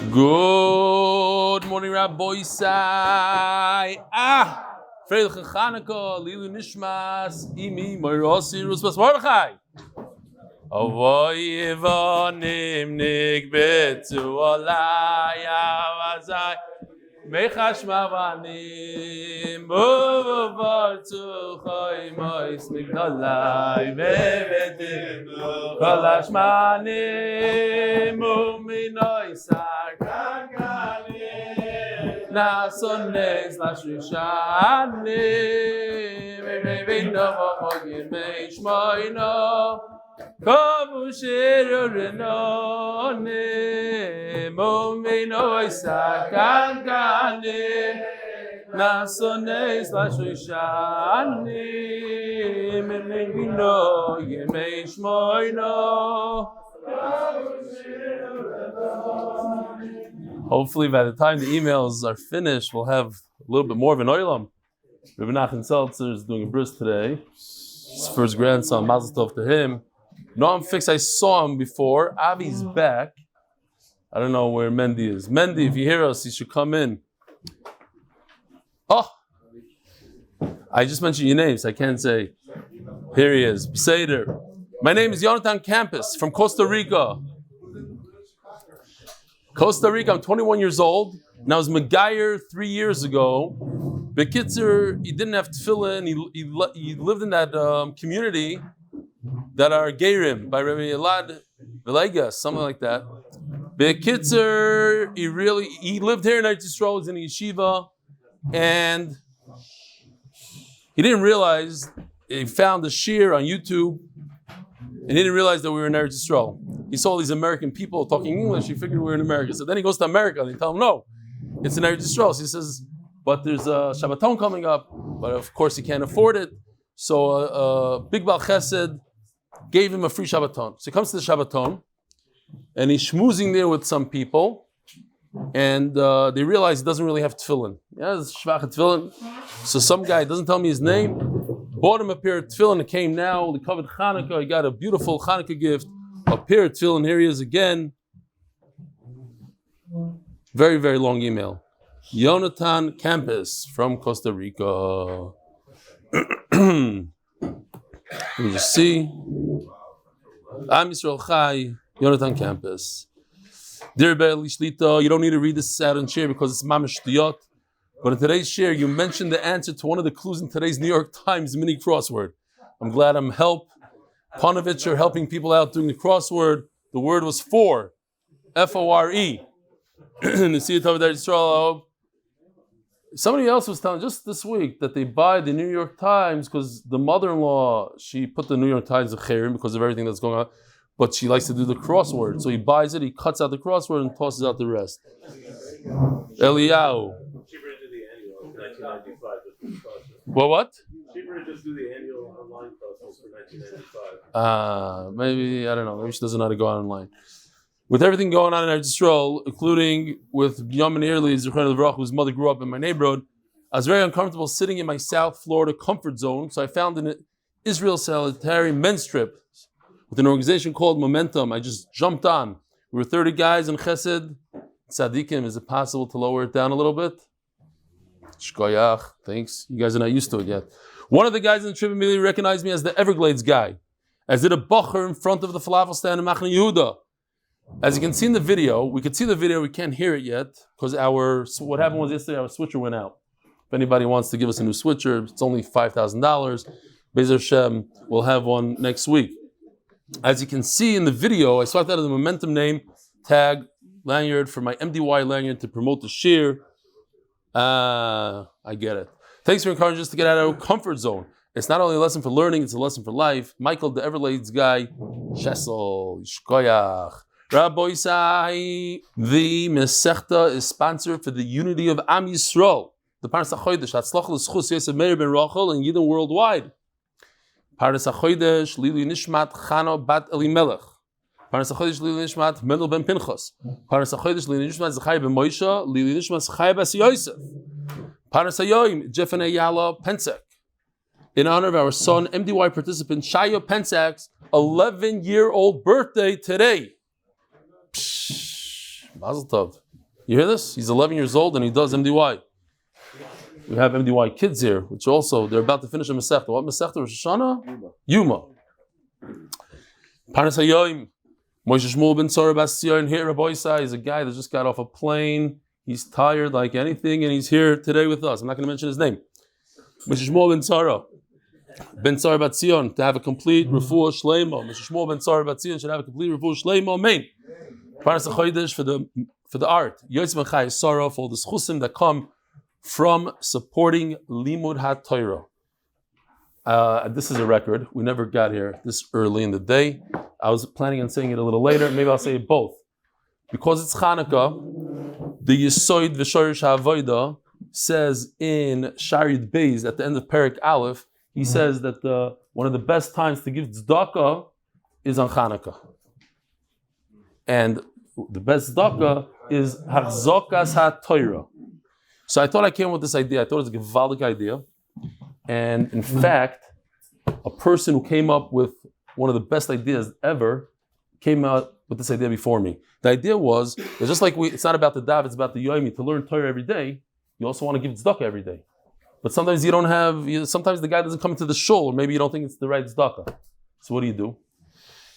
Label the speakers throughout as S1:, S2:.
S1: Good morning, Rabbi Sai. Freilich Chanukah, leilo Nishmas, imi Meir Ruspas Mordechai. Avoy Ivanim Nikbetu Alay Avazai Mechash Mavanim Buvartu Chaymois Migdalai Vevedim Kalash Manim Uminoy Sarkakanim Nasones Lashushanim Vevino Vogin Meishmoino Kavu Shirra Momino Isakangane Nasones Lashishani Menevino Yemesh Moino. Hopefully by the time the emails are finished, we'll have a little bit more of an oilam. Rabbi Nachman Seltzer is doing a bris today. His first grandson, Mazel Tov to him. No, I'm fixed. I saw him before. Avi's back. I don't know where Mendel is. Mendel, if you hear us, you should come in. Oh, I just mentioned your names. I can't say. Here he is. Seder. My name is Jonathan Campus from Costa Rica. Costa Rica. I'm 21 years old. And I was Meir 3 years ago. Bekitzer, he didn't have tefillin. He lived in that community that are Geirim by Rabbi Elad Velegas, something like that. Bekitzer, he lived here in Eretz Yisrael, was in a yeshiva, and he didn't realize, he found the Shiur on YouTube, and he didn't realize that we were in Eretz Yisrael. He saw these American people talking English, he figured we were in America. So then he goes to America, and they tell him, no, it's in Eretz Yisrael. So he says, but there's a Shabbaton coming up, but of course he can't afford it. So Big Bal Chesed gave him a free Shabbaton. So he comes to the Shabbaton, and he's schmoozing there with some people, and they realize he doesn't really have tefillin. Yeah, it's shvach tefillin. So some guy doesn't tell me his name, bought him a pair of tefillin. It came now. They covered Chanukah. He got a beautiful Chanukah gift, a pair of tefillin. Here he is again. Very, very long email. Jonathan Campus from Costa Rica. Let me just see. Am Yisrael Chai, Jonathan Campus. Dear Eli Shlita, you don't need to read this out and share because it's mamish shtiyot. But in today's share, you mentioned the answer to one of the clues in today's New York Times mini crossword. I'm glad I'm Panovich are helping people out doing the crossword. The word was for, F-O-R-E. Somebody else was telling just this week that they buy the New York Times because the mother-in-law, she put the New York Times in Chayrim because of everything that's going on, but she likes to do the crossword. So he buys it, he cuts out the crossword and tosses out the rest. Eliyahu.
S2: Cheaper to do the annual in 1995.
S1: What?
S2: Cheaper to just do the annual online crossword for 1995.
S1: Maybe, I don't know, maybe she doesn't know how to go online. With everything going on in Eretz Yisrael, including with Binyamin and Airley, zכריה, whose mother grew up in my neighborhood, I was very uncomfortable sitting in my South Florida comfort zone, so I found an Israel Solitary men's trip with an organization called Momentum. I just jumped on. We were 30 guys in Chesed. Tzadikim, is it possible to lower it down a little bit? Shkoyach, thanks. You guys are not used to it yet. One of the guys in the trip immediately recognized me as the Everglades guy, as did a bacher in front of the falafel stand in Machne Yehuda. As you can see in the video, we could see the video, we can't hear it yet, because what happened was yesterday, our switcher went out. If anybody wants to give us a new switcher, it's only $5,000. Be'ez Hashem, we'll have one next week. As you can see in the video, I swiped out of the Momentum name, tag, lanyard for my MDY lanyard to promote the Shiur. I get it. Thanks for encouraging us to get out of our comfort zone. It's not only a lesson for learning, it's a lesson for life. Michael, the Everglades guy, Shessel, Shkoyach. Rabbi Sai, the Masechta is sponsored for the unity of Am Yisrael. The Parnas HaChodesh, Hatzlocha L'zechus Yosef Mayer ben Rochel and Yidden worldwide. Parnas HaChodesh, leilo Nishmat Chaneh bat Elimelech. Parnas HaChodesh, leilo Nishmat Mendel ben Pinchas. Parnas HaChodesh, leilo Nishmat Zechrיה ben Motsei, leilo Nishmat Zechrיה bas Yosef. Parnas HaYom, Jeff and Ayala Pensak. In honor of our son, MDY participant Shaya Pensak's 11-year-old birthday today. Mazel tov. You hear this? He's 11 years old and he does MDY. We have MDY kids here, which also, they're about to finish a Masechta. What Masechta? Rosh Hashanah? Yuma. Parnas Hayoim. Moshe Shmuel ben Tzara Bas Tzion here, Rabbi Isai, is a guy that just got off a plane. He's tired like anything, and he's here today with us. I'm not going to mention his name. Moshe Shmuel ben Tzara Bas Tzion, to have a complete Refua Shelaima. Moshe Shmuel ben Tzara Bas Tzion should have a complete Refua Shelaima. Amen. Parnas Hachodesh for the art. Yosef Mayer Sarah for all the schusim that come from supporting Limud HaTorah. This is a record. We never got here this early in the day. I was planning on saying it a little later. Maybe I'll say it both. Because it's Chanukah, the Yisoid V'Shorish HaAvodah says in Amud Beis at the end of Perek Aleph, he says that one of the best times to give tzedakah is on Chanukah. And the best tzedakah is Hatzlocha HaTorah. So I thought I came up with this idea. I thought it was a gewaldic idea. And in fact, a person who came up with one of the best ideas ever came out with this idea before me. The idea was, it's just like it's not about the Daf, it's about the Yomi. To learn Torah every day, you also want to give tzedakah every day. But sometimes you don't have, sometimes the guy doesn't come into the shul, or maybe you don't think it's the right tzedakah. So what do?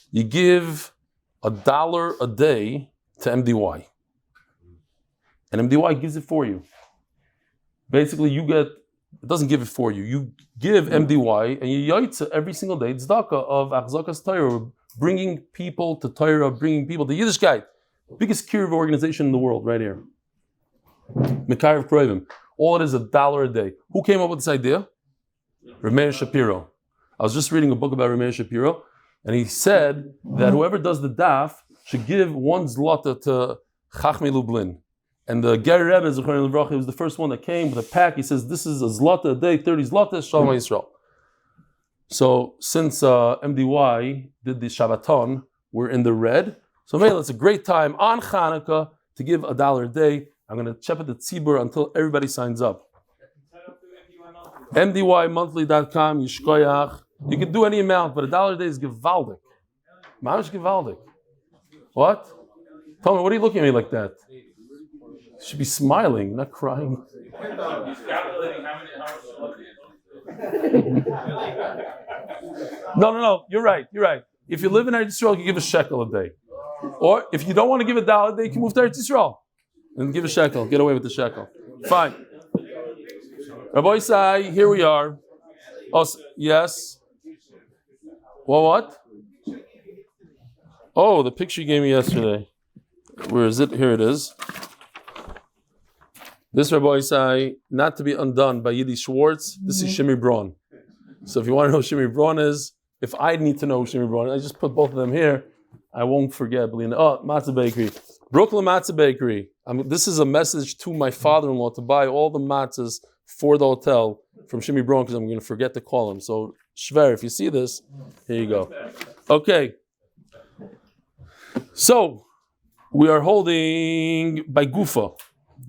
S1: You give $1 a day to MDY. And MDY gives it for you. Basically, it doesn't give it for you. You give MDY and you yaitza every single day tzedakah of Achzakas Torah, bringing people to Torah, bringing people to Yiddishkeit, biggest kiruv organization in the world, right here. Mekarev Kroivim. All it is $1 a day. Who came up with this idea? Meir Shapiro. I was just reading a book about Meir Shapiro, and he said that whoever does the daf should give 1 zlota to Chachmei Lublin. And the Ger Rebbe, Zechraya L'Vrach, was the first one that came with a pack. He says, this is a zlota a day, 30 zlota, Shalom Yisrael. So since MDY did the Shabbaton, we're in the red. So maybe it's a great time on Chanukah to give $1 a day. I'm going to check the tzibur until everybody signs up. MDYmonthly.com, Yishkoyach. You can do any amount, but $1 a day is gewaldic. Mamish gewaldic. What? Tell me, what are you looking at me like that? You should be smiling, not crying.
S2: He's calculating how much
S1: No. You're right. If you live in Eretz Yisrael, you give a shekel a day. Or if you don't want to give $1 a day, you can move to Eretz Yisrael and give a shekel. Get away with the shekel. Fine. Rabbi Isai, here we are. Oh, yes. Well, what? Oh, the picture you gave me yesterday. Where is it? Here it is. This Rabbi Isai, not to be undone by Yiddi Schwartz, this is Shimmy Braun. So if you want to know who Shimmy Braun is, if I need to know who Shimmy Braun is, I just put both of them here. I won't forget. Oh, Matzah Bakery. Brooklyn Matzah Bakery. This is a message to my father-in-law to buy all the matzahs for the hotel from Shimmy Braun because I'm going to forget to call him. So, Shver, if you see this, here you go. Okay. So, we are holding by Gufa.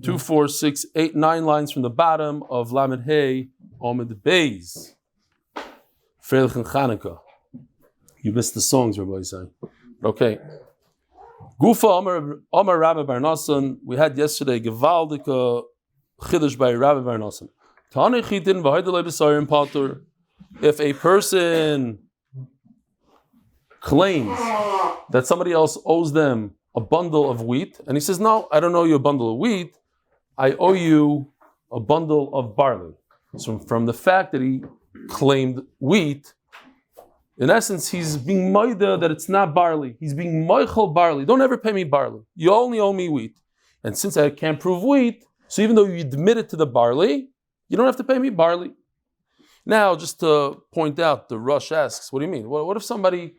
S1: 2, 4, 6, 8, 9 lines from the bottom of Lamed Hey, Amud Beis. Freilich and Chanukah. You missed the songs, Rabbi Isai. Okay. Gufa Amar Rabbi Bar Nassan. We had yesterday Gewaldika Chiddush by Rabbi Bar Nassan. Tanei Chitin v'Haydelei b'Sarim Patur. If a person claims that somebody else owes them a bundle of wheat, and he says, no, I don't owe you a bundle of wheat, I owe you a bundle of barley. So from the fact that he claimed wheat, in essence, he's being moida that it's not barley. He's being moichel barley. Don't ever pay me barley. You only owe me wheat. And since I can't prove wheat, so even though you admitted to the barley, you don't have to pay me barley. Now, just to point out, the Rosh asks, what do you mean? What if somebody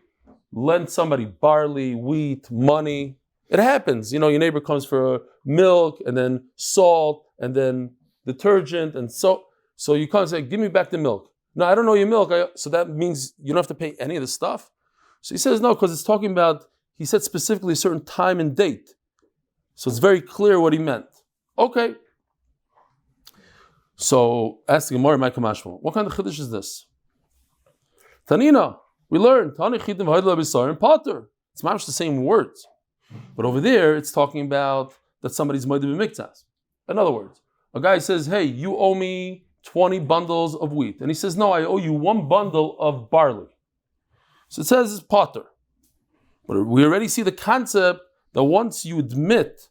S1: lent somebody barley, wheat, money? It happens. You know, your neighbor comes for milk and then salt and then detergent. And so you come and say, give me back the milk. No, I don't know your milk. So that means you don't have to pay any of the stuff? So he says, no, because it's talking about, he said specifically a certain time and date. So it's very clear what he meant. Okay. So ask the Gemara, what kind of chiddush is this? Tanina, we learned, it's much the same words. But over there, it's talking about that somebody's moed b'miktzas. In other words, a guy says, hey, you owe me 20 bundles of wheat. And he says, no, I owe you 1 bundle of barley. So it says it's potter. But we already see the concept that once you admit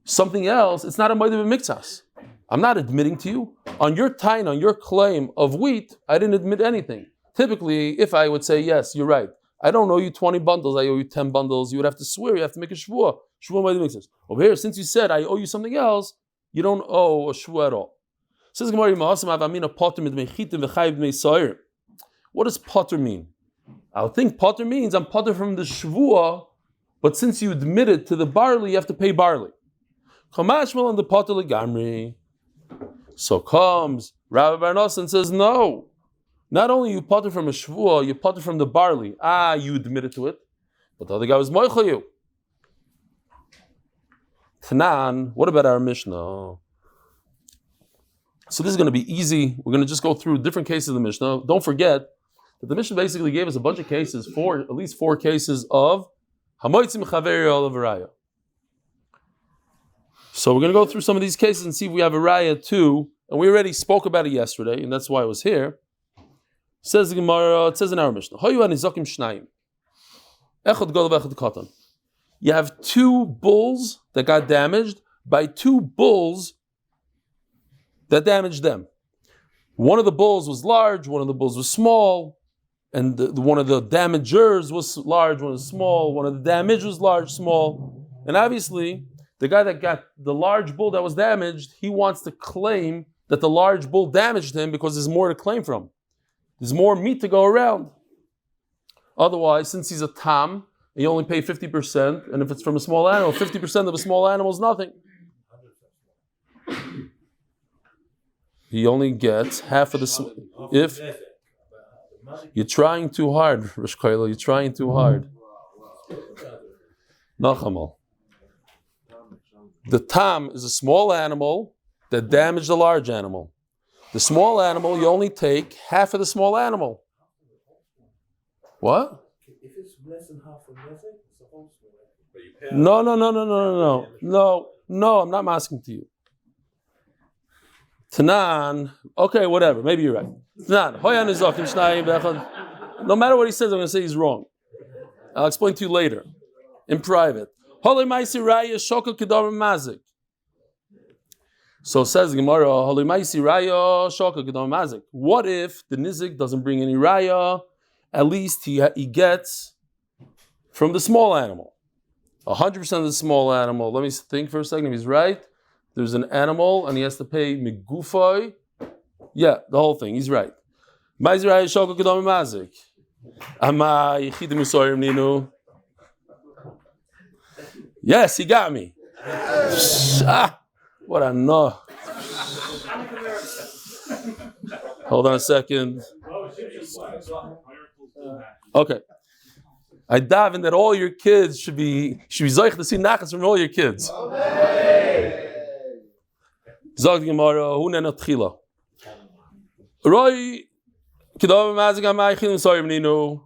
S1: something else, it's not a moed b'miktzas. I'm not admitting to you. On your tain, on your claim of wheat, I didn't admit anything. Typically, if I would say, yes, you're right, I don't owe you 20 bundles, I owe you 10 bundles, you would have to swear, you have to make a shvuah. Shvuah moed b'miktzas. Over here, since you said I owe you something else, you don't owe a shvuah at all. Says Gemara, what does potter mean? I think potter means I'm potter from the shvuah, but since you admitted to the barley, you have to pay barley. Kamashmal on the potter legamri. So comes Rabbi Barnos and says, no. Not only you potter from a shvuah, you potter from the barley. You admitted to it, but the other guy was moicha you. Chanan, what about our Mishnah? So this is going to be easy. We're going to just go through different cases of the Mishnah. Don't forget that the Mishnah basically gave us a bunch of cases, at least 4 cases of hamotzim chaveri olav raya. So we're going to go through some of these cases and see if we have a raya too. And we already spoke about it yesterday, and that's why I was here. Says the Gemara, it says in our Mishnah, you have 2 bulls that got damaged by 2 bulls that damaged them. One of the bulls was large, one of the bulls was small, and one of the damagers was large, one was small, one of the damaged was large, small. And obviously, the guy that got the large bull that was damaged, he wants to claim that the large bull damaged him because there's more to claim from. There's more meat to go around. Otherwise, since he's a tam, you only pay 50%, and if it's from a small animal, 50% of a small animal is nothing. He only gets half of the... If you're trying too hard, Rochel, you're trying too hard. Nachamal. The tam is a small animal that damaged a large animal. The small animal, you only take half of the small animal. What?
S2: If it's less than half of nothing, it's supposed to. No,
S1: I'm not asking to you. Tanan, okay, whatever, maybe you're right. Tanan, no matter what he says, I'm going to say he's wrong. I'll explain to you later, in private. So says the Gemara, what if the nizik doesn't bring any raya? At least he gets from the small animal. 100% of the small animal. Let me think for a second if he's right. There's an animal and he has to pay migufay. Yeah, the whole thing. He's right. Yes, he got me. What a no. Hold on a second. Okay. I daven that all your kids should be zoich to see nachas from all your kids. Zog the Gemara, hu nenot tchila. Roy kidav mazik amay chilim soyer meninu.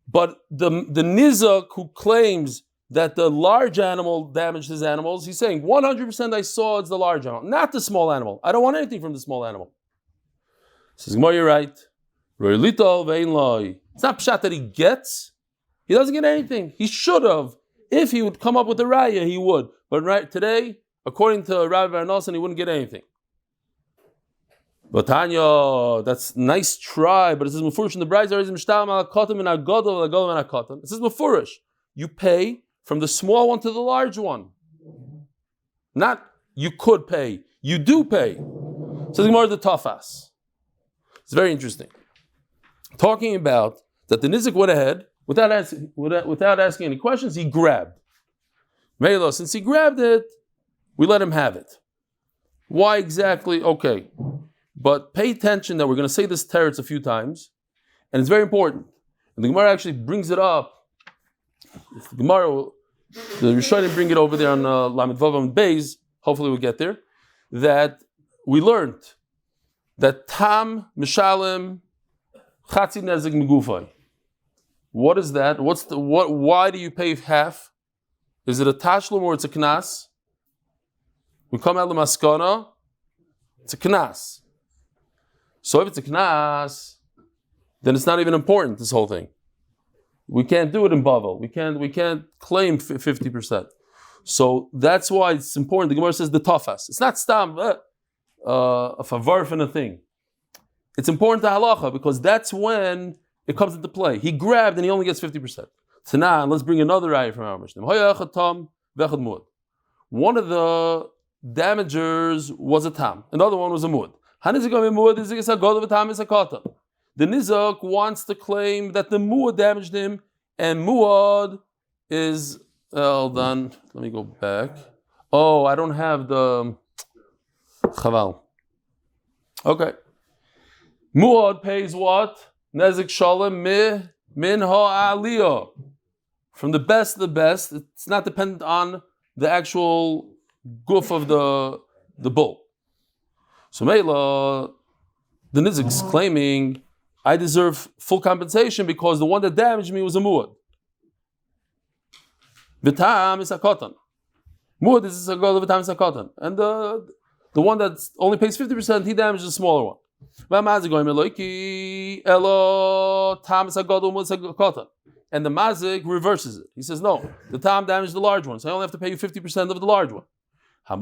S1: But the nizak who claims that the large animal damaged his animals, he's saying 100% I saw it's the large animal, not the small animal. I don't want anything from the small animal. Says Gemara, you're right. Roy litol vein loy. It's not pshat that he gets. He doesn't get anything. He should have. If he would come up with a raya, he would. But right today, according to Rabbi Barnosan, he wouldn't get anything. But Tanya, that's nice try, but it says Mefurish in the Bride, it says Mefurish, you pay from the small one to the large one. Not you could pay, you do pay. It says Gemara the Tafas. It's very interesting. Talking about that the Nizik went ahead, without asking any questions, he grabbed. Meir, since he grabbed it, we let him have it. Why exactly? Okay. But pay attention that we're going to say this teretz a few times, and it's very important. And the Gemara actually brings it up. The Gemara, the Rishonim bring it over there on Amud Beis. Hopefully we'll get there. That we learned that tam mishalim chatzi nezik megufay. What is that? Why do you pay half? Is it a tashlum or it's a knas? we come out of the maskana, it's a knas. So if it's a knas, then it's not even important, this whole thing. We can't do it in Bava. We can't claim 50%. So that's why it's important. The Gemara says the tafas. It's not stam a favarf and a thing. It's important to halacha because that's when it comes into play. He grabbed and he only gets 50%. Tanan, let's bring another ayah from our Mishnah. One of the damagers was a tam, and the other one was a mud. The nizak wants to claim that the muad damaged him, and muad is hold on. Let me go back. Oh, I don't have the chaval. Okay. Muad pays what? Nezik shalom min ha'aliyah. From the best of the best. It's not dependent on the actual goof of the bull. So Meir, the nizik's claiming, I deserve full compensation because the one that damaged me was a muad. V'tam is a katan. Muad is a god of v'tam is a katan. And the one that only pays 50%, he damaged the smaller one. And the mazik reverses it. He says, no, the tam damaged the large one, so I only have to pay you 50% of the large one. And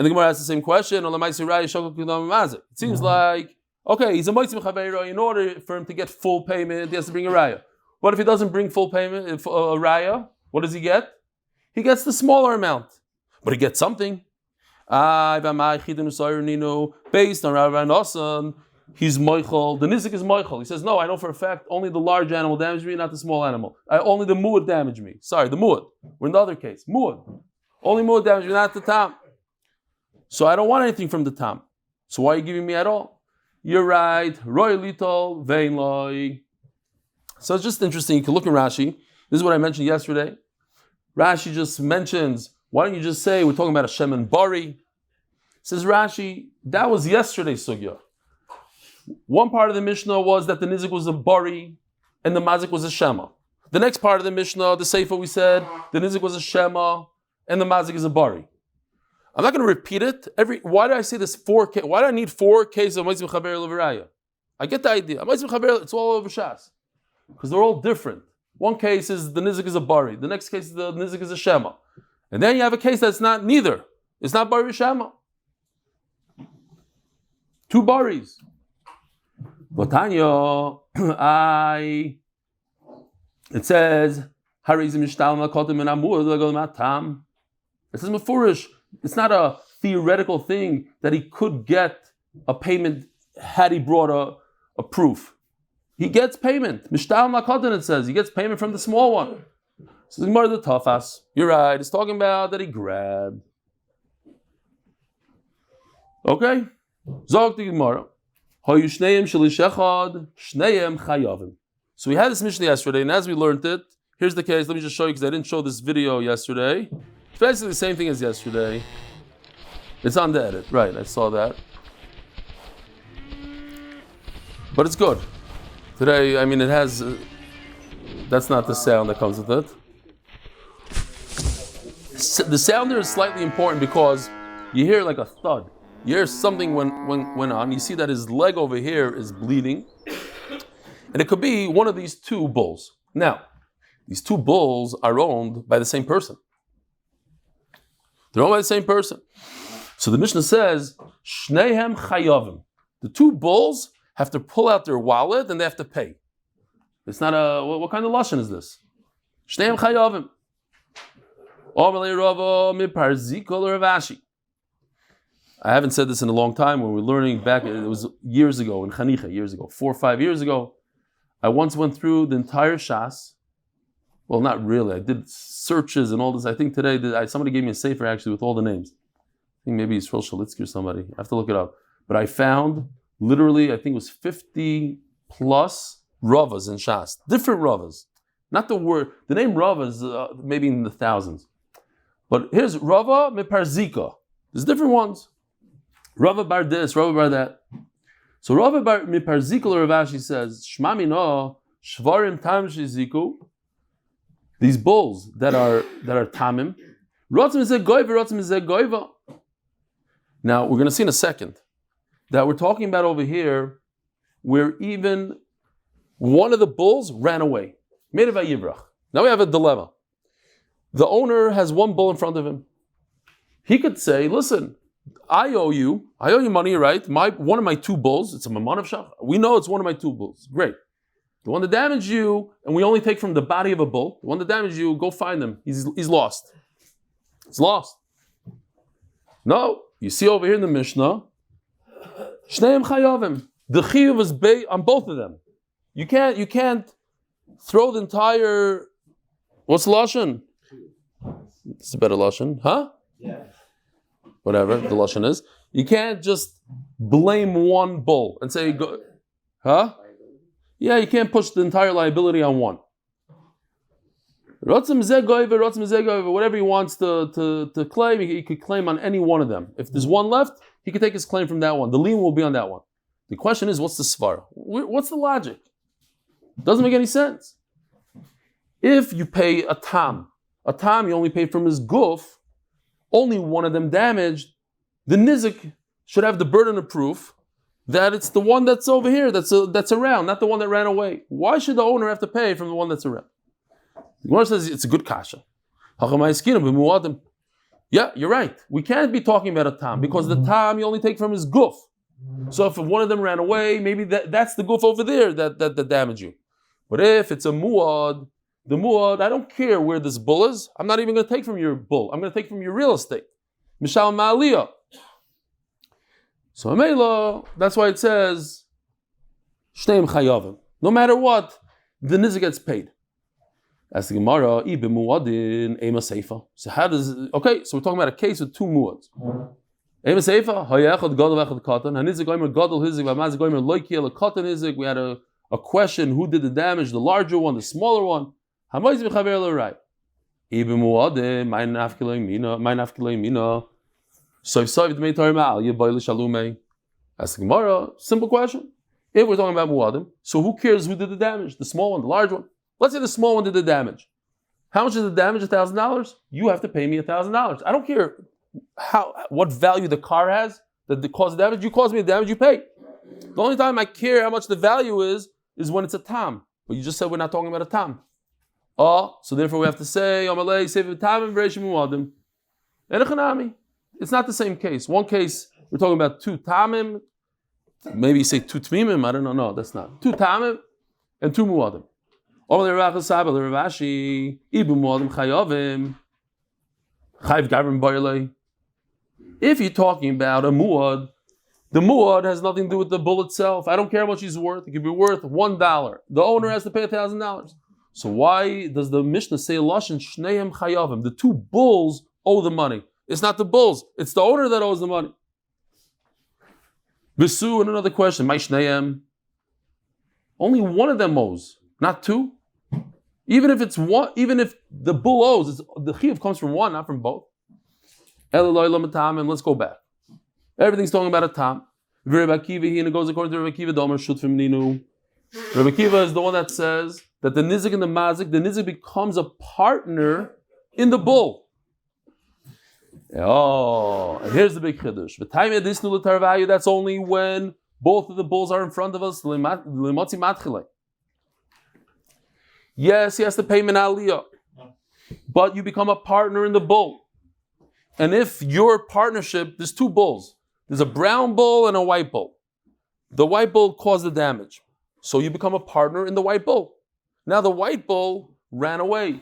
S1: the Gemara asks the same question. It seems like, okay, he's a motzei b'chaveiro. In order for him to get full payment, he has to bring a raya. What if he doesn't bring full payment, a raya? What does he get? He gets the smaller amount, but he gets something. Based on Rabbi Nosson, he's moichel. The nizik is moichel. He says, no, I know for a fact only the large animal damaged me, not the small animal. Only the muad damaged me. Sorry, the muad. We're in the other case. Muad. Only muad damaged me, not the tam. So I don't want anything from the tam. So why are you giving me at all? You're right. Roy litol vein loy. So it's just interesting. You can look in Rashi. This is what I mentioned yesterday. Rashi just mentions, why don't you just say, we're talking about a Shem and Bari. Says Rashi, that was yesterday's sugya. One part of the Mishnah was that the nizik was a Bari and the mazik was a Shema. The next part of the Mishnah, the Sefer, we said, the nizik was a Shema and the mazik is a Bari. I'm not going to repeat it. Why do I say this 4K? Why do I need 4 cases of Motzei B'chaver Leviraya? I get the idea. Motzei B'chaver, it's all over Shas. Because they're all different. One case is the nizik is a Bari. The next case is the nizik is a Shema. And then you have a case that's not neither. It's not Bari Shema. 2 Baris. Botanya, it says, it says Mefurish. It's not a theoretical thing that he could get a payment had he brought a proof. He gets payment. Mishtal Makotan, it says. He gets payment from the small one. So the Gemara the Tafas. You're right. It's talking about that he grabbed. Okay? Zog the Gemara. So we had this Mishnah yesterday, and as we learned it, here's the case. Let me just show you because I didn't show this video yesterday. It's basically the same thing as yesterday. It's on the edit. Right, I saw that. But it's good. Today, I mean, it has... that's not the sound that comes with it. The sound there is slightly important because you hear like a thud. You hear something went on. You see that his leg over here is bleeding. And it could be one of these 2 bulls. Now, these 2 bulls are owned by the same person. They're owned by the same person. So the Mishnah says, Shnehem chayavim. The 2 bulls have to pull out their wallet and they have to pay. It's not what kind of lashon is this? Shnehem chayavim. Omelei Rava miparzikol Ravashi. I haven't said this in a long time. When we were learning back, it was years ago, in Chaneh, years ago, 4 or 5 years ago. I once went through the entire Shas. Well, not really. I did searches and all this. I think today, somebody gave me a sefer actually with all the names. I think maybe it's Rochel or somebody. I have to look it up. But I found literally, I think it was 50 plus Ravas in Shas. Different Ravas. Not the word. The name Rava is maybe in the thousands. But here's Rava Miparzika. There's different ones. Rava bar this, Rava bar that. So Rava bar Miparzika Ravashi says, Shmami no, Shvarim tam shiziku. These bulls that are tamim, Now, we're going to see in a second that we're talking about over here where even one of the bulls ran away. Now we have a dilemma. The owner has one bull in front of him. He could say, listen, I owe you money, right? One of my two bulls, it's a mamon of shach. We know it's one of my two bulls. Great. The one that damaged you, and we only take from the body of a bull, the one that damaged you, go find him. He's lost. He's lost. No, you see over here in the Mishnah, Shneim Chayavim. The chiyuv is on both of them. You can't throw the entire, what's Lashon? It's a better Lashon, huh?
S2: Yeah.
S1: Whatever the Lashon is. You can't just blame one bull and say, huh? Yeah, you can't push the entire liability on one. Whatever he wants to claim, he could claim on any one of them. If there's one left, he could take his claim from that one. The lien will be on that one. The question is, what's the svara? What's the logic? Doesn't make any sense. If you pay a tam you only pay from his guf, only one of them damaged, the nizik should have the burden of proof that it's the one that's over here, that's around, not the one that ran away. Why should the owner have to pay from the one that's around? The Gemara says it's a good kasha. Yeah, you're right. We can't be talking about a tam because the tam you only take from his guf. So if one of them ran away, maybe that's the guf over there that damaged you. But if it's a muad, the muad, I don't care where this bull is. I'm not even going to take from your bull. I'm going to take from your real estate. Mishal ma'aliyah. So Amela, that's why it says Shneim Chayavim. No matter what, the nizik gets paid. As the Gemara, Ibe muadin ema seifa. So how does so we're talking about a case with two muads. Ema seifa hayachad gadol v'echad katan. Hanizik goymer gadol hizik v'amazik goymer loikiel katan hizik. We had a question: who did the damage? The larger one, the smaller one. Hamoiz b'chaver l'ray. Ibe muadin my nafkilei mina. So if Savid made Tarmal, you buy Shalume. Ask the Gemara, simple question. If we're talking about Muadim, so who cares who did the damage? The small one, the large one? Let's say the small one did the damage. How much is the damage? $1,000? You have to pay me $1,000. I don't care what value the car has that caused the damage. You caused me the damage, you pay. The only time I care how much the value is when it's a tam. But you just said we're not talking about a tam. So therefore we have to say, Amalei, save a tam and Bereshim Muadim. And a Chanami. It's not the same case. One case, we're talking about two tamim, maybe you say two tmimim, I don't know. No, that's not. Two tamim and two muadim. If you're talking about a muad, the muad has nothing to do with the bull itself. I don't care how much he's worth. It could be worth $1. The owner has to pay $1,000. So why does the Mishnah say Lashon Shneim Chayavim? The two bulls owe the money. It's not the bulls. It's the owner that owes the money. Besu, and another question. My Shneim. Only one of them owes, not two. Even if it's one, even if the bull owes, the chiyuv comes from one, not from both. And let's go back. Everything's talking about a tam. Rabbi Akiva, goes according to Rabbi Akiva, Domer Shut from Ninu. Rabbi Akiva is the one that says that the nizik and the mazik, the nizik becomes a partner in the bull. And here's the big chiddush. That's only when both of the bulls are in front of us. Yes, he has to pay min aliyah, but you become a partner in the bull. And if your partnership, there's two bulls. There's a brown bull and a white bull. The white bull caused the damage, so you become a partner in the white bull. Now the white bull ran away,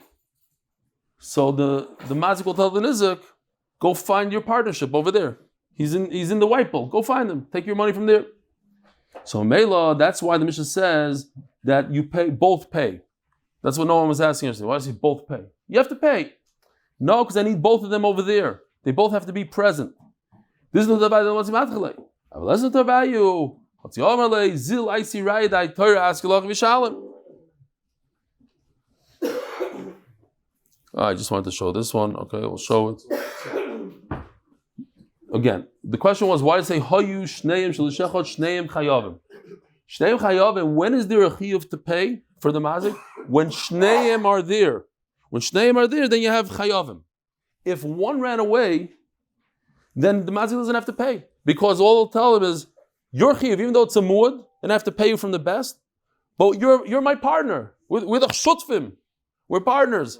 S1: so the mazik will tell the nizik, go find your partnership over there. He's in the white bull. Go find him. Take your money from there. So Mela, that's why the Mishnah says that you both pay. That's what no one was asking yesterday. Why does he both pay? You have to pay. No, because I need both of them over there. They both have to be present. This is not the value. What's the value? Zil Isi Rayadai Torah Askelach Vishalim. I just wanted to show this one. Okay, we'll show it. Again, the question was, why did it say Hayu Shneim Shalishachot Shneim Chayavim? Shneim Chayavim, when is there a chiyuv to pay for the mazik? When Shneim are there. When Shneim are there, then you have Chayavim. if one ran away, then the Mazik doesn't have to pay. Because all they'll tell him is, you're chiv, even though it's a muad, and I have to pay you from the best, but you're my partner. We're the shutfim. We're partners.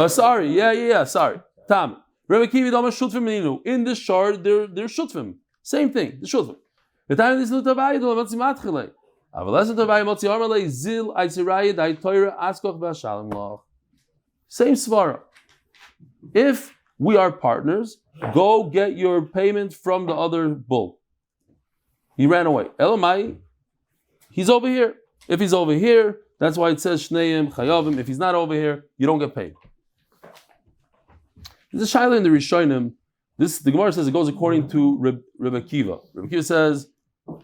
S1: Sorry. Tam. Rebbe Kivi Dama shutfim ninu. In the shard, they're shutfim. Same thing, the shutfim. The time is lutavai do Motsei matchile. Avalesem tavai Motsei armalei zil aiziraya dai toira askoch v'ashalom loch. Same svara. If we are partners, go get your payment from the other bull. He ran away. Elamai, he's over here. If he's over here, that's why it says Shneim Chayavim. If he's not over here, you don't get paid. There's a Shaila in the Rishonim. The Gemara says it goes according to Rebbe Akiva. Rebbe Akiva says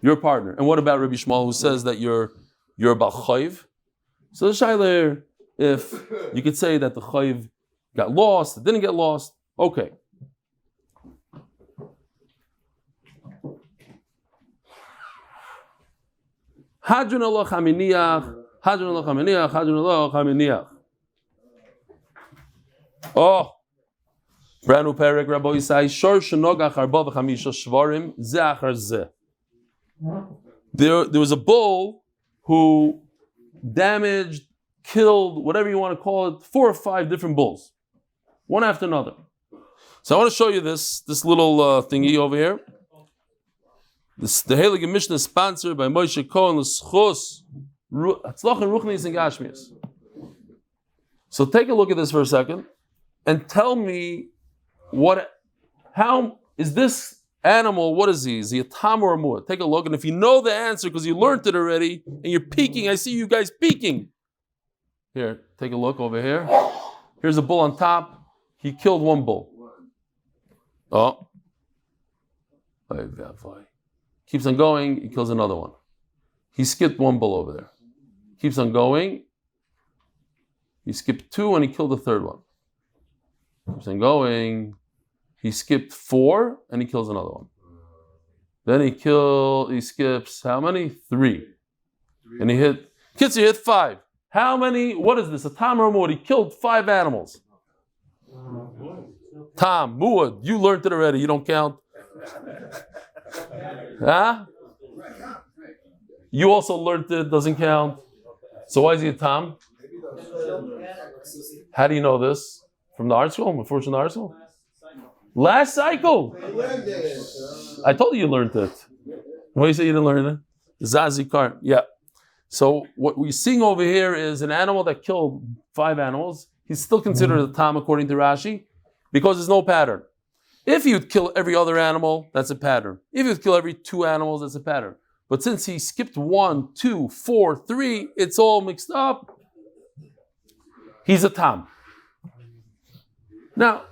S1: you're a partner. And what about Rebbe Shmuel who says that you're a Bal Chayv? So the Shaila, if you could say that the Chayv got lost, it didn't get lost. Okay. Hadran Allah Chaminiach. Oh, brand new parak, Rabbi Yisai. Shor shenogach arba v'chamisha shvarim ze'achar zeh. There was a bull who damaged, killed, whatever you want to call it, 4 or 5 different bulls, one after another. So I want to show you this little thingy over here. The Tehillim Mishnah is sponsored by Moshe Cohen L'zechus Hatzlocha L'zechus Yosef Mayer. So take a look at this for a second and tell me how is this animal, what is he? Is he a tam or a muad? Take a look, and if you know the answer because you learned it already and you're peeking, I see you guys peeking. Here, take a look over here. Here's a bull on top. He killed one bull. Oh. Keeps on going, he kills another one. He skipped one bull over there. Keeps on going. He skipped 2 and he killed the third one. Keeps on going. He skipped 4 and he kills another one. Then he skips how many? 3. And he hit 5. How many? What is this? A tam or a muad? He killed 5 animals. Tam, muad, you learned it already. You don't count. Huh? You also learned it, doesn't count. So why is he a tam? How do you know this? From the art school? From the art school? Last cycle. I told you learned it. Why do you say you didn't learn it? Zazikar. Yeah. So what we're seeing over here is an animal that killed 5 animals. He's still considered a tam according to Rashi because there's no pattern. If you'd kill every other animal, that's a pattern. If you'd kill every 2 animals, that's a pattern. But since he skipped 1, 2, 4, 3, it's all mixed up. He's a tam. Now,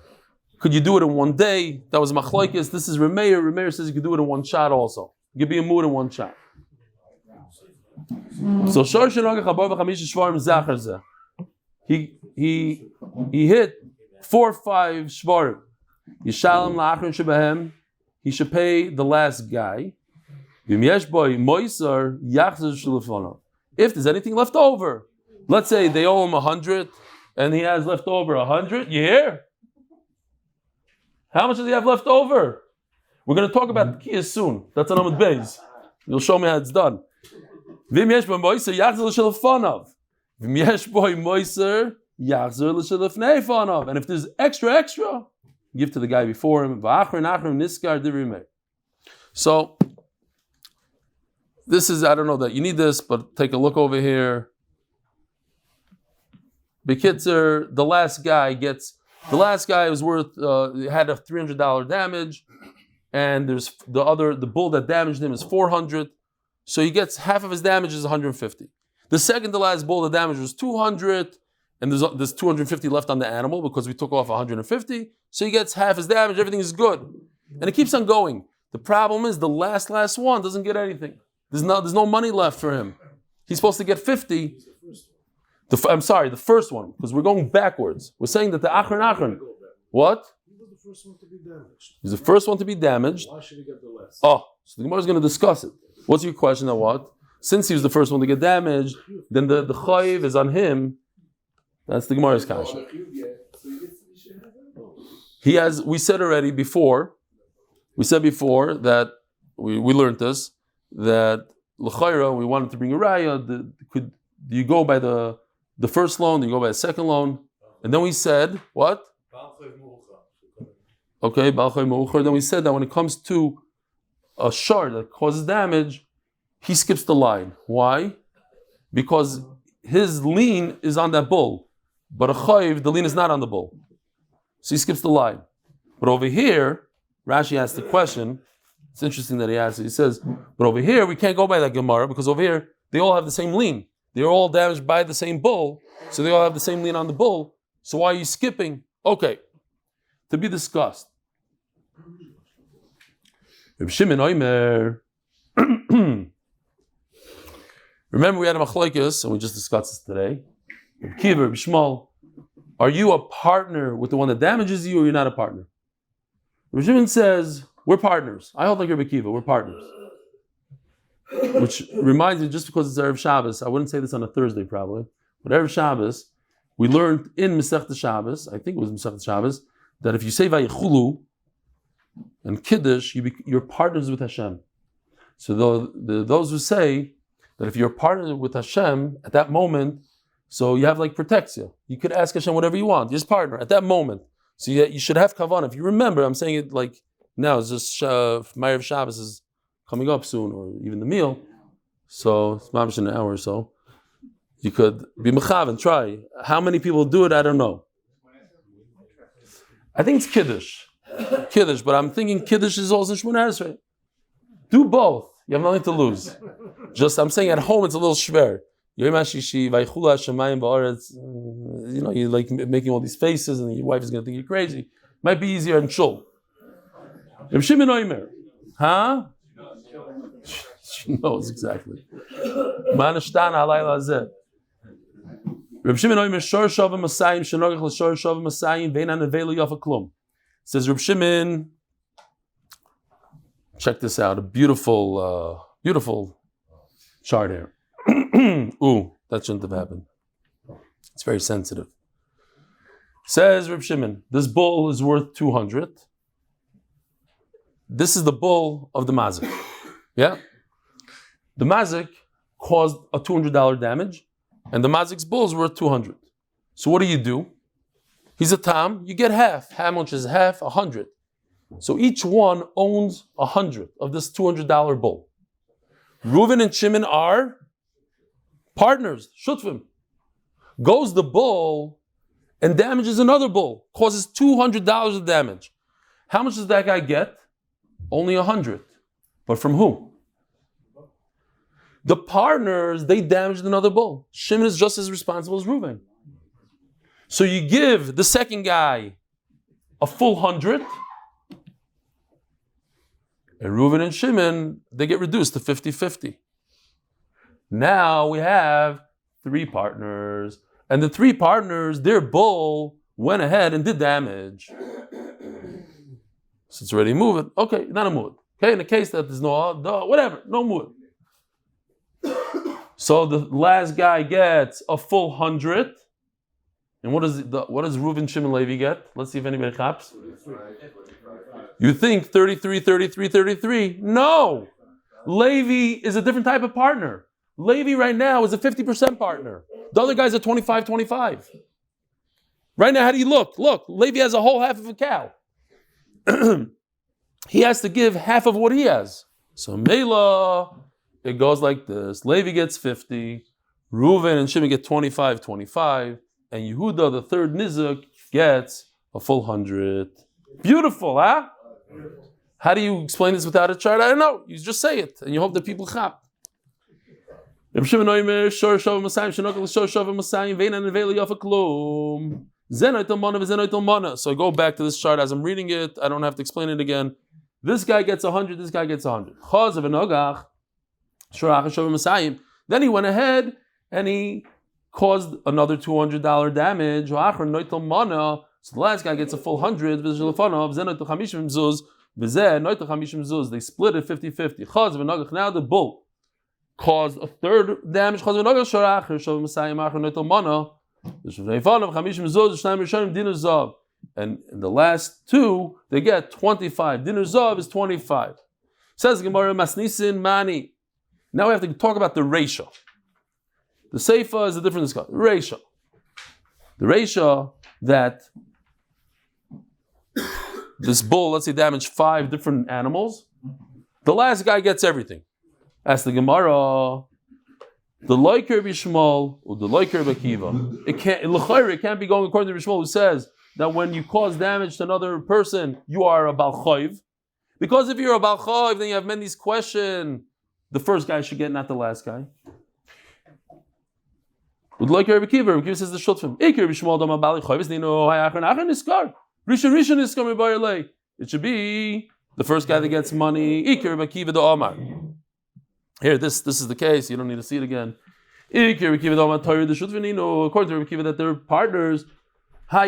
S1: could you do it in one day? That was machlokes. This is Meir. Meir says you could do it in one shot also. You could be a mood in one shot. So he hit 4 or 5 shvarim. Yishalem la'achron shebehem. He should pay the last guy. If there's anything left over, let's say they owe him 100 and he has left over 100. You hear? How much does he have left over? We're going to talk about the kiyas soon. That's an Amud Beis. You'll show me how it's done. And if there's extra, give to the guy before him. So, this is, I don't know that you need this, but take a look over here. Bekitzer, the last guy was worth, had a $300 damage, and there's the bull that damaged him is 400. So he gets half of his damage is 150. The second to last bull, the damage was 200, and there's 250 left on the animal because we took off 150. So he gets half his damage, everything is good. And it keeps on going. The problem is the last one doesn't get anything. There's no money left for him. He's supposed to get 50. The first one, because we're going backwards. We're saying that the Achron. What?
S2: He was the first one to be damaged.
S1: He's the first one to be damaged.
S2: Why should he get the less?
S1: Oh, so the Gemara is going to discuss it. What's your question on what? Since he was the first one to get damaged, then the chayiv is on him. That's the Gemara's kasha. He has. We said already before. We said before that we learned this, that l'chayra, we wanted to bring a raya. Do you go by the first loan? Do you go by the second loan? And then we said what? Okay, Balchay Meucher. Then we said that when it comes to a shard that causes damage, he skips the line. Why? Because his lien is on that bull, but a chayiv, the lien is not on the bull, so he skips the line. But over here, Rashi asked the question. It's interesting that he asked it. He says, but over here we can't go by that Gemara because over here they all have the same lien. They're all damaged by the same bull, so they all have the same lien on the bull. So why are you skipping? Okay, to be discussed. Reb Shimon Omer. Remember we had a machlokes, and we just discussed this today. Reb Kiva, Reb Shmuel, are you a partner with the one that damages you, or you're not a partner? Reb Shimon says, we're partners. I hold like Reb Kiva, we're partners. Which reminds me, just because it's Erev Shabbos, I wouldn't say this on a Thursday probably, but Erev Shabbos, we learned in Masechta Shabbos, I think it was Masechta Shabbos, that if you say Vayichulu and Kiddush, you're partners with Hashem. So those who say that if you're partnered with Hashem at that moment, so you have like protects you. You could ask Hashem whatever you want. You're his partner at that moment. So you should have kavanah. If you remember, I'm saying it like now, it's just Meir of Shabbos is coming up soon, or even the meal. So it's mamish in an hour or so. You could be mechav and try. How many people do it? I don't know. I think it's Kiddush. Kiddush, but I'm thinking Kiddush is also Shmoneh Esrei. Do both. You have nothing to lose. Just, I'm saying at home it's a little shver. You know, you're like making all these faces and your wife is going to think you're crazy. Might be easier in shul. Reb Shimon Omer. Huh? She knows exactly. Reb Shimon Omer, Shor Shavim Masayim, Shenogach L'Shor Shavim Masayim, Veina Nevelu Yafa Klum. Says Reb Shimon, check this out, a beautiful chart here. Ooh, that shouldn't have happened. It's very sensitive. Says Reb Shimon, this bull is worth 200. This is the bull of the mazik. Yeah? The mazik caused a $200 damage, and the mazik's bull is worth 200. So what do? He's a tam, you get half. How much is half? 100. So each one owns 100 of this $200 bull. Reuven and Shimon are partners, shutfim. Goes the bull and damages another bull, causes $200 of damage. How much does that guy get? Only 100. But from who? The partners, they damaged another bull. Shimon is just as responsible as Reuven. So you give the second guy a full 100, and Reuven and Shimon, they get reduced to 50-50. Now we have 3 partners, and the 3 partners, their bull went ahead and did damage. So it's already moving. Okay, not a move. Okay, in the case that there's no move. So the last guy gets a full 100. And what does Reuven, Shimon, Levi get? Let's see if anybody chaps. You think 33. No! Levi is a different type of partner. Levi right now is a 50% partner. The other guy's a 25. Right now, how do you look? Look, Levi has a whole half of a cow. He has to give half of what he has. So Mela, it goes like this. Levi gets 50. Reuven and Shimon get 25. And Yehuda, the third Nizuk, gets a full 100. Beautiful, huh? How do you explain this without a chart? I don't know. You just say it, and you hope that people chap. So I go back to this chart as I'm reading it. I don't have to explain it again. This guy gets 100, this guy gets 100. Then he went ahead and he caused another $200 damage. So the last guy gets a full 100. They split it 50-50. Now the bull caused a third damage. And the last two, they get 25. Dinner Zav is 25. Says Gemara, Masnisin Mani. Now we have to talk about the ratio. The Seifa is a different discussion. Ratio. The ratio that this bull, let's say, damaged 5 different animals. The last guy gets everything. Ask the Gemara, the Loiker Bishmal or the Loiker Bakiva. It can't be going according to Bishmal, who says that when you cause damage to another person, you are a Bal Chayv. Because if you're a Bal Chayv, then you have Mendel's question. The first guy should get, not the last guy. With Loiker Bakiva, Bakiva says the Shutfim. Iker Bishmal Dama Bal Chayv is Nino Hayachar Nachar Niskar. Rishon Niskar Meir. It should be the first guy that gets money. Iker Bakiva the Omar. Here, this is the case. You don't need to see it again. According to Rabbi Kiva, that they're partners. So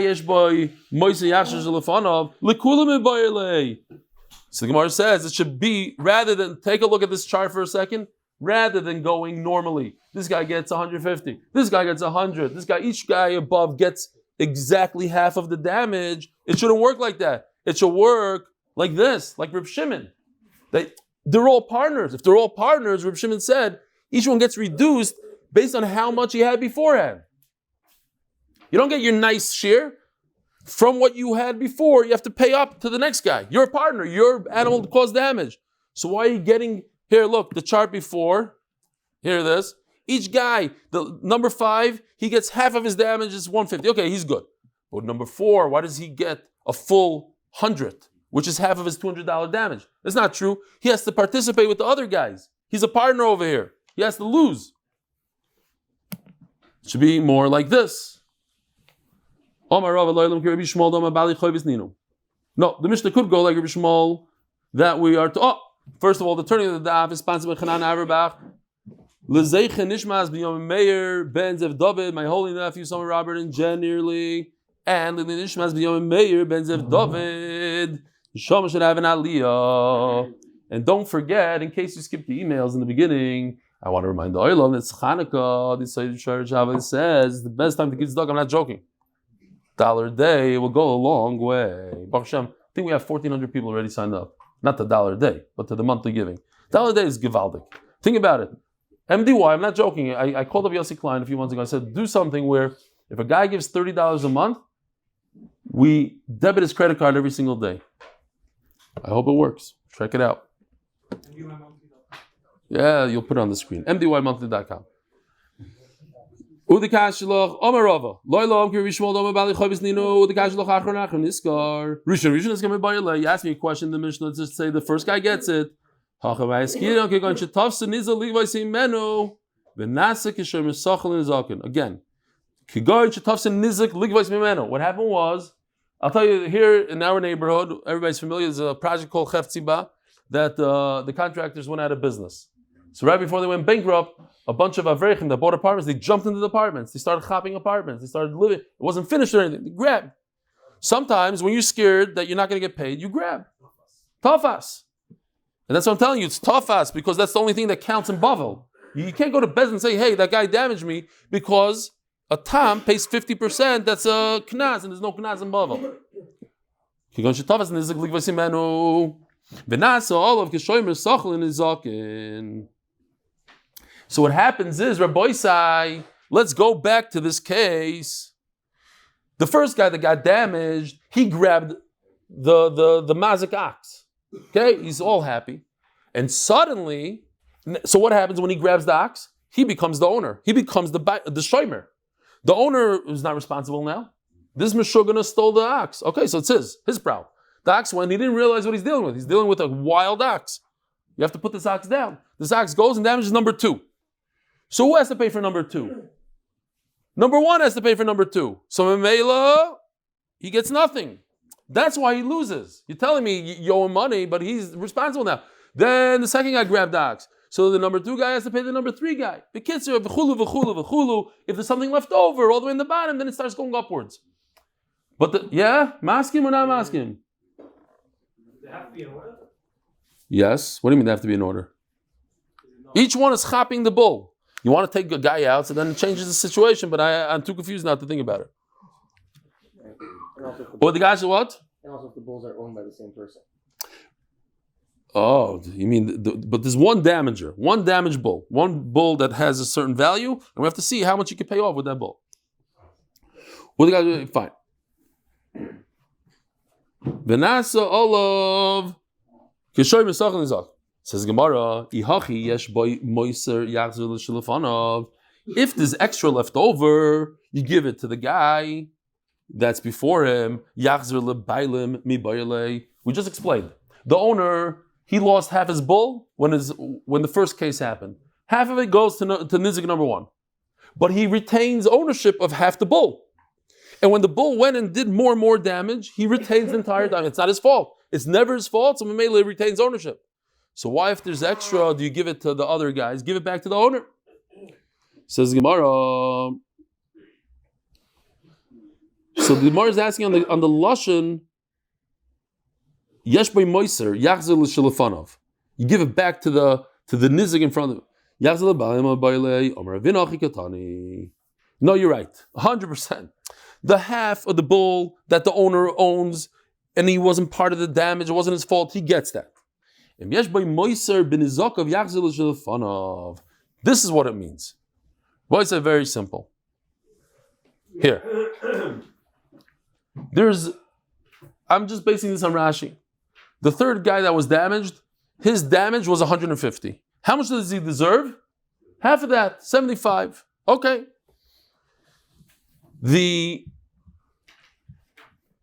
S1: the Gemara says it should be, rather than, take a look at this chart for a second, rather than going normally. This guy gets 150. This guy gets 100. Each guy above gets exactly half of the damage. It shouldn't work like that. It should work like this, like Reb Shimon. They're all partners. If they're all partners, Reb Shimon said, each one gets reduced based on how much he had beforehand. You don't get your nice share from what you had before. You have to pay up to the next guy. You're a partner. Your animal caused damage. So why are you getting, here, look, the chart before. Here it is. Each guy, the number 5, he gets half of his damage is 150. Okay, he's good. But number 4, why does he get a full 100? Which is half of his $200 damage. That's not true. He has to participate with the other guys. He's a partner over here. He has to lose. It should be more like this. No, the Mishnah could go like Rabbi Shmuel, that we are to... first of all, the turning of the Daf is sponsored by Chanan Averbuch. Nishmat Binyamin Meir, Ben Zev David, my holy nephew, Summer Robert, and Jen Airley. And Nishmat Binyamin Meir, Ben Zev David. Shama should have an aliyah. And don't forget, in case you skipped the emails in the beginning, I want to remind the Ayala, it's Chanukah. The Shirra Shabbos says the best time to give tzedakah. I'm not joking. $1 a day will go a long way. Baruch Hashem, I think we have 1,400 people already signed up. Not to $1 a day, but to the monthly giving. $1 a day is givaldik. Think about it. MDY, I'm not joking. I called up Yossi Klein a few months ago. I said, do something where if a guy gives $30 a month, we debit his credit card every single day. I hope it works. Check it out. Yeah, you'll put it on the screen. mdymonthly.com. Udikashloch Omarova. Leilo Amkir Rishmol Doma Bali Chavis Nino. Udikashloch Achron Achron Niskar. Rishon is coming by Ayala. You asked me a question in the Mishnah. Let's just say the first guy gets it. Hachavai Skiron Kegon Shetavsa Niza Levi Simeno. Benasa Kishem Sachal in Zakin. Again. Kegon Shetavsa Nizik Levi Simeno. What happened was, I'll tell you, here in our neighborhood, everybody's familiar, there's a project called Chefziba that the contractors went out of business. So right before they went bankrupt, a bunch of Averbuch that bought apartments, they jumped into the apartments. They started shopping apartments. They started living. It wasn't finished or anything. They grabbed. Sometimes when you're scared that you're not going to get paid, you grab. Tafas. And that's what I'm telling you. It's tafas because that's the only thing that counts in Bava. You can't go to Bez and say, hey, that guy damaged me because a tam pays 50%. That's a knaz, and there's no knaz in Bava. So what happens is, Rabbi Sai, let's go back to this case. The first guy that got damaged, he grabbed the mazik ox. Okay, he's all happy. And suddenly, so what happens when he grabs the ox? He becomes the owner. He becomes the shomer. The owner is not responsible now. This Meshugana stole the ox. Okay, so it's his problem. The ox went, he didn't realize what he's dealing with. He's dealing with a wild ox. You have to put this ox down. This ox goes and damages number 2. So who has to pay for number 2? Number 1 has to pay for number 2. So Memela, he gets nothing. That's why he loses. You're telling me you owe him money, but he's responsible now. Then the second guy grabbed the ox. So the number 2 guy has to pay the number 3 guy. The kids are v'chulu. If there's something left over all the way in the bottom, then it starts going upwards. But maskim or not maskim?
S2: They have to be in order?
S1: Yes. What do you mean they have to be in order? Each one is chopping the bull. You want to take a guy out, so then it changes the situation, but I'm too confused now to think about it. Or the guys are what?
S3: And also if the bulls are owned by the same person.
S1: Oh, you mean, but there's one damager, one damaged bull, one bull that has a certain value, and we have to see how much you can pay off with that bull. What the guy do? Fine. Benasa Olav Kishoy Mesach Nizak. Says Gemara, Ihachi Yesh Boy Moiser Yachzer L'Shelefanov. If there's extra left over, you give it to the guy that's before him. Yachzer L'Bailim Mi Bayalei. We just explained. The owner, he lost half his bull when the first case happened. Half of it goes to Nizik number one. But he retains ownership of half the bull. And when the bull went and did more and more damage, he retains the entire damage. It's not his fault. It's never his fault, so Meir retains ownership. So why, if there's extra, do you give it to the other guys? Give it back to the owner. Says Gemara. So the Gemara is asking on the Lashon, Yesh by Moiser, Yachzer L'Shelefanov. You give it back to the Nizik in front of him. Yachzer L'Ba'im Ba'ilei, Omer Avinu Achi Katani. No, you're right. 100%. The half of the bull that the owner owns and he wasn't part of the damage, it wasn't his fault, he gets that. This is what it means. Why is it very simple? Here. I'm just basing this on Rashi. The third guy that was damaged, his damage was 150. How much does he deserve? Half of that, 75. Okay.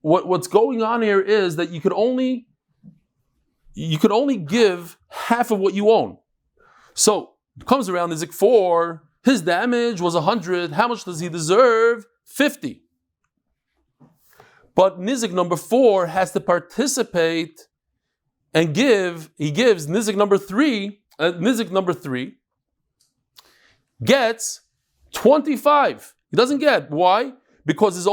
S1: What's going on here is that you could only give half of what you own. So it comes around Nizik 4, his damage was 100. How much does he deserve? 50. But Nizik number 4 has to participate and give. He gives Nizik number 3. Nizik number 3 gets 25. He doesn't get. Why? Because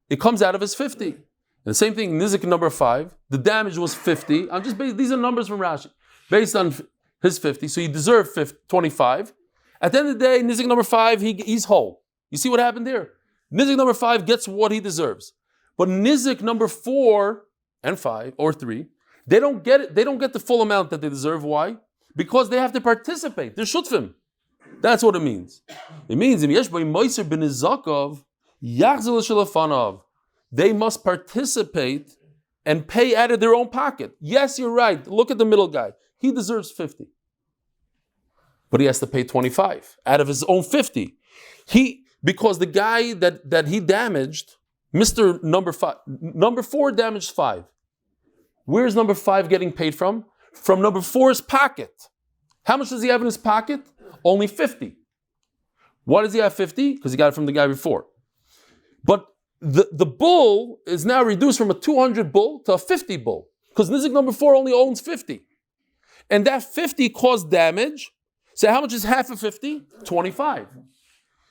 S1: it comes out of his 50. And the same thing, Nizik number 5, the damage was 50. These are numbers from Rashi. Based on his 50, so he deserved 25. At the end of the day, Nizik number 5, he's whole. You see what happened there? Nizik number 5 gets what he deserves. But Nizik number 4 and 5, or 3, they don't get it. They don't get the full amount that they deserve. Why? Because they have to participate. They're shutfim. That's what it means. It means they must participate and pay out of their own pocket. Yes, you're right. Look at the middle guy. He deserves 50. But he has to pay 25 out of his own 50. Because the guy that he damaged, Mr. Number 5, number 4 damaged 5. Where's number 5 getting paid from? From number 4's pocket. How much does he have in his pocket? Only 50. Why does he have 50? Because he got it from the guy before. But the bull is now reduced from a 200 bull to a 50 bull. Because Nizik number 4 only owns 50. And that 50 caused damage. So how much is half of 50? 25.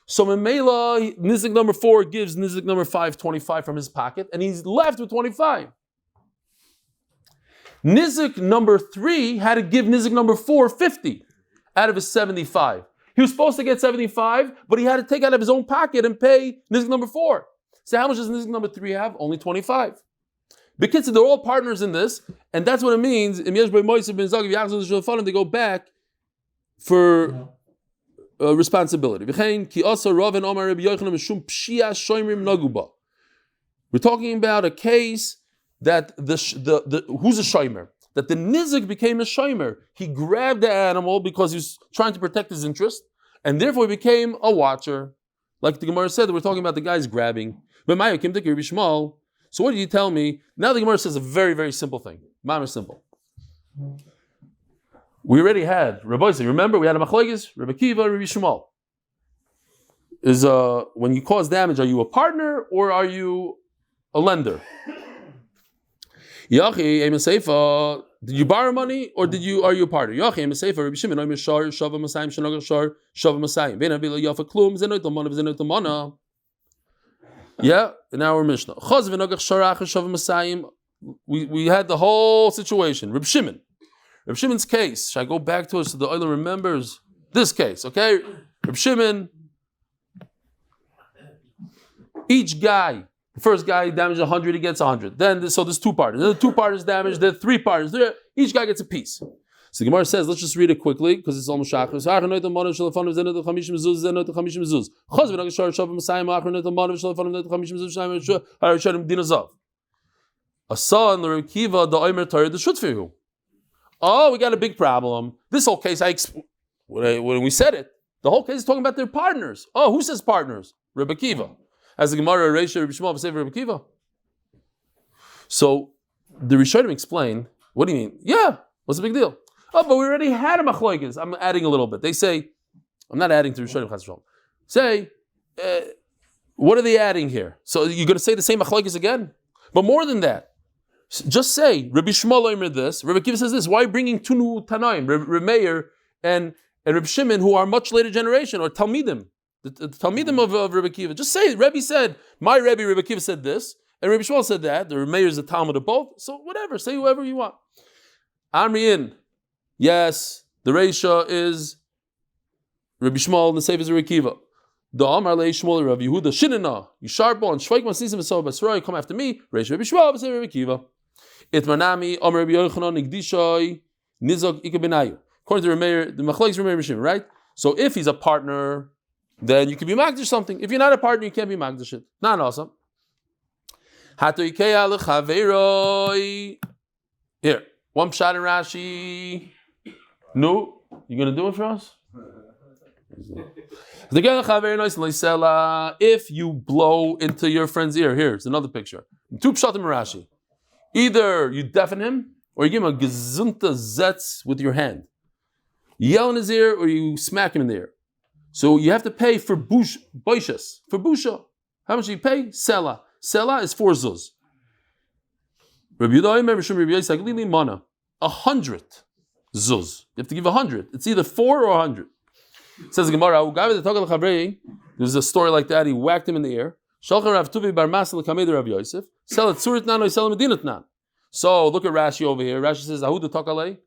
S1: So Memela, Nizik number 4 gives Nizik number 5 25 from his pocket, and he's left with 25. Nizik number 3 had to give Nizik number 4 50 out of his 75. He was supposed to get 75, but he had to take out of his own pocket and pay Nizik number 4. So how much does Nizik number 3 have? Only 25. Because they're all partners in this, and that's what it means. They go back for responsibility. We're talking about a case that who's a shomer? That the nizik became a shomer. He grabbed the animal because he was trying to protect his interest, and therefore he became a watcher. Like the Gemara said, that we're talking about the guys grabbing. But Meir came to Rabbi Shmuel. So what did you tell me? Now the Gemara says a very, very simple thing. Mama simple. We already had Rabbi Yosef. Remember, we had a machlokes, Rabbi Kiva, Rabbi Shmuel. Is when you cause damage, are you a partner or are you a lender? Yachi, did you borrow money or are you a partner? Yachi, Rabbi Shimon, Shava Masayim, Shanagar Shar, Shava Masayim. Venavila Yafa Klum, Zenoit Lamana, Zenoit Lamana. Yeah, in our Mishnah. Chaz v'nogach Sharach Shava Masayim. We had the whole situation. Rabbi Shimon. Rabbi Shimon's case. Should I go back to it so the Ayala remembers this case? Okay, Rabbi Shimon. Each guy The first guy damaged 100, he gets 100. Then, so there's two partners. Then the two partners damaged, there are three partners. Each guy gets a piece. So the Gemara says, let's just read it quickly, because it's almost shachar. Oh, we got a big problem. This whole case, when we said it, the whole case is talking about their partners. Oh, who says partners? Rebbe Kiva. As the Gemara, Reisha, Rebbe Shmuel, say Rebbe Kiva. So the Rishonim explain, what do you mean? Yeah, what's the big deal? Oh, but we already had a machlokes. I'm adding a little bit. They say, I'm not adding to Rishonim Chas v'Shalom. Say, what are they adding here? So you're going to say the same machlokes again? But more than that, just say, Rebbe Shmuel Omer this, Rebbe Kiva says this. Why are you bringing two new Tanaim, Rebbe Meir and Rebbe Shimon, who are much later generation, or Talmidim, the Talmidim of Rebbe Kiva? Just say, Rebbe said, my Rebbe Kiva said this, and Rebbe Shmuel said that. The Rebbe Meir is a Talmud of both. So whatever, say whoever you want. Amriin, yes, the Reisha is Rebbe Shmuel, and the Seif is Rebbe Kiva. The Amar Lei Shmuel Rav Yehuda Shinana, Yisharbo and Shveik Masisim V'Sov Basroi, come after me. Reisha Rebbe Shmuel, V'Seif Rebbe Kiva. Itmanami Amar Rebbe Yochanan Igdishai Nizog Ikabenayu. According to Meir, the machlokes Meir Mishim, right? So if he's a partner, then you can be magdish something. If you're not a partner, you can't be magdish it. Not awesome. Here, one pshat in Rashi. No, you gonna do it for us? If you blow into your friend's ear, here's another picture. Two pshat in Rashi. Either you deafen him, or you give him a gezunta zetz with your hand. You yell in his ear, or you smack him in the ear. So you have to pay for boishas, for busha. How much do you pay? Sela. Sela is 4 zuz. Rabbi Yehuda Omer Mishum Rabbi Yosef Lili Mana. 100 zuz. You have to give 100. It's either 4 or 100. It says the Gemara, there's a story like that. He whacked him in the ear. So look at Rashi over here. Rashi says, Ahuda Takalei.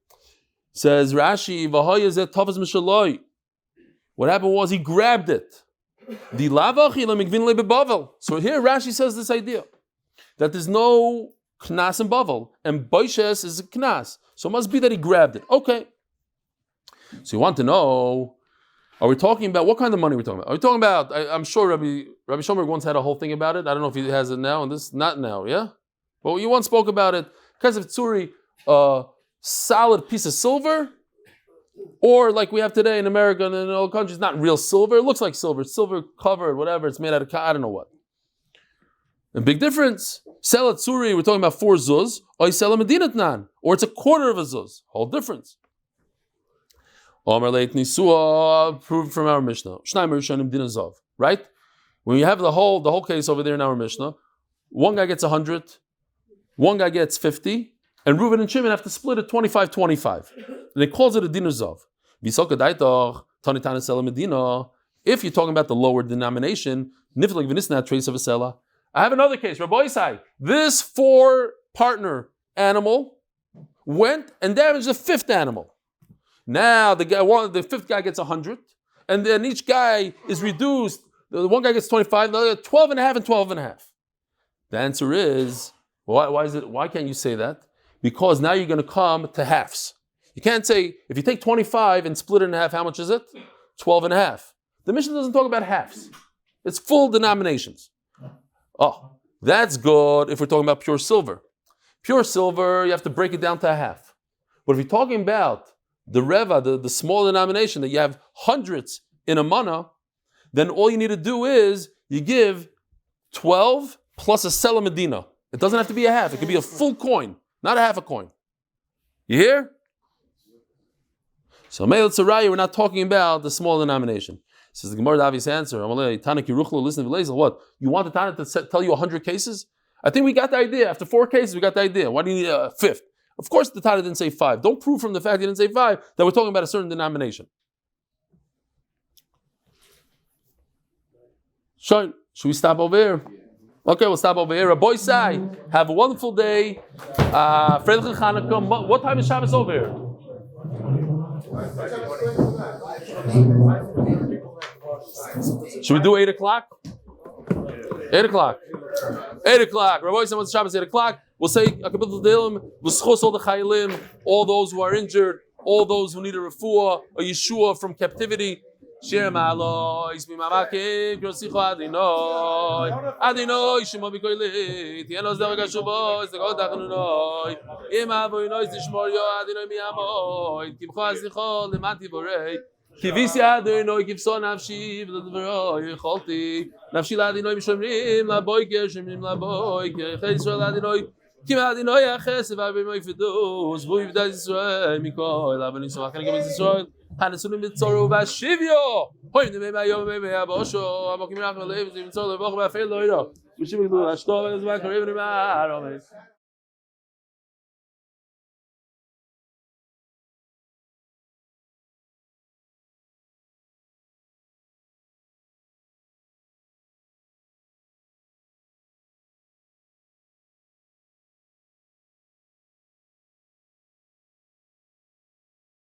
S1: Says Rashi, what happened was he grabbed it. So here Rashi says this idea that there's no knas in Bavel, and boishes is a knas. So it must be that he grabbed it. Okay. So you want to know, are we talking about, what kind of money are we talking about? Are we talking about, I'm sure Rabbi Shomer once had a whole thing about it. I don't know if he has it now, and this, not now, yeah? But you once spoke about it. Because of Tzuri, solid piece of silver, or like we have today in America and in all countries, not real silver. It looks like silver. It's silver covered, whatever. It's made out of, I don't know what. A big difference. Sell at Suri, we're talking about 4 zuz, or you sell a Medinat Nan, or it's a quarter of a zuz. Whole difference. Omer Leit Nisua, proved from our Mishnah. Shnaimer Rishonim Din Azov. Right? When you have the whole case over there in our Mishnah, one guy gets 100, one guy gets 50, and Reuben and Shimon have to split it 25-25. And they calls it a Din Azov. If you're talking about the lower denomination, Niflik V'nisna trace of a Sela. I have another case, Rabbi Isai. This 4-partner animal went and damaged the 5th animal. Now the 5th guy gets 100, and then each guy is reduced. The one guy gets 25, the other 12 and a half and 12 and a half. The answer is, why can't you say that? Because now you're going to come to halves. You can't say, if you take 25 and split it in half, how much is it? 12 and a half. The Mishnah doesn't talk about halves. It's full denominations. Oh, that's good if we're talking about pure silver. Pure silver, you have to break it down to a half. But if you're talking about the Reva, the small denomination, that you have hundreds in a mana, then all you need to do is you give 12 plus a Sela Medina. It doesn't have to be a half. It could be a full coin, not a half a coin. You hear? So Meir Tzaraya, we're not talking about the small denomination. Says the Gemara, the obvious answer. What? You want the Tana to tell you 100 cases? I think we got the idea. After 4 cases, we got the idea. Why do you need a 5th? Of course, the Tana didn't say 5. Don't prove from the fact he didn't say 5 that we're talking about a certain denomination. Should we stop over here? Okay, we'll stop over here. Rabbi Sai, have a wonderful day. Freilich Chanukah. What time is Shabbos over here? Should we do 8 o'clock? 8 o'clock. 8 o'clock. Rabbi Yosef wants Shabbos 8 o'clock. We'll say a couple of Tehillim. We'll schos all the Chayilim, all those who are injured, all those who need a Refua, a Yeshua from captivity. Shirra Malo, Ismi Mamake, Grosicho Adinoi, Adinoi, Shimo Bikoili, Tienos Devagashubo, is the God Achnunoi, Ima Boinoi, Tishmorio, Adinoi Miamoy, Kimcho Azicho, Lemati Borei, Kivisi Adinoi, Kivson Nafshi, Vladveroi, Cholti, Nafshi Ladinoi, Mishomrim, Laboike, Shemim Laboike, Chedisro Ladinoi, Kim Adinoi, Aches, Vabimoi Fidus, Vuivda Israel, Mikoi, Labanin Sovakan Israel. Hanasunim mitzoro vashivyo. Hoy ne mei yom mei abosho. Amokim rach melev zim mitzoro vach bafel loiro. Mishim gdu ashto vezma karev ne ma.